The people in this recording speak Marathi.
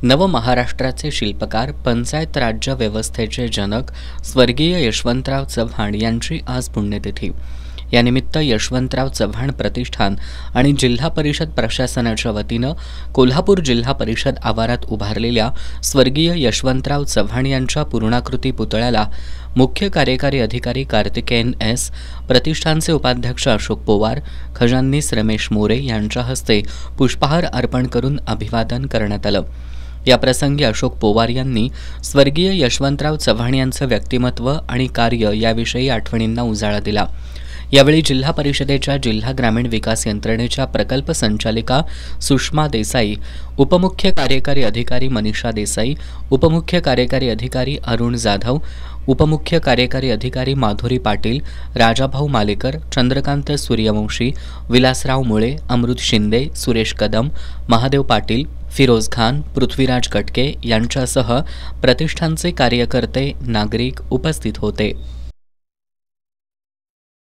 नवमहाराष्ट्राचे शिल्पकार, पंचायत राज्य व्यवस्थेचे जनक स्वर्गीय यशवंतराव चव्हाण यांची आज पुण्यतिथी। यानिमित्त यशवंतराव चव्हाण प्रतिष्ठान आणि जिल्हा परिषद प्रशासनाच्या वतीनं कोल्हापूर जिल्हा परिषद आवारात उभारलेल्या स्वर्गीय यशवंतराव चव्हाण यांच्या पूर्णाकृती पुतळ्याला मुख्य कार्यकारी अधिकारी कार्तिकेयन एस, प्रतिष्ठानचे उपाध्यक्ष अशोक पोवार, खजाननीस रमेश मोरे यांच्या हस्ते पुष्पहार अर्पण करून अभिवादन करण्यात आलं। याप्रसंगी अशोक पोवार यांनी स्वर्गीय यशवंतराव चव्हाण यांचं व्यक्तिमत्व आणि कार्य याविषयी आठवणींना उजाळा दिला। यावेळी जिल्हा परिषदेच्या जिल्हा ग्रामीण विकास यंत्रणेच्या प्रकल्प संचालिका सुषमा देसाई, उपमुख्य कार्यकारी अधिकारी मनीषा देसाई, उपमुख्य कार्यकारी अधिकारी अरुण जाधव, उपमुख्य कार्यकारी अधिकारी माधुरी पाटील, राजाभाऊ मालेकर, चंद्रकांत सूर्यवंशी, विलासराव मुळे, अमृत शिंदे, सुरेश कदम, महादेव पाटील, फिरोज खान, पृथ्वीराज कटके यांच्यासह प्रतिष्ठानचे कार्यकर्ते, नागरिक उपस्थित होते।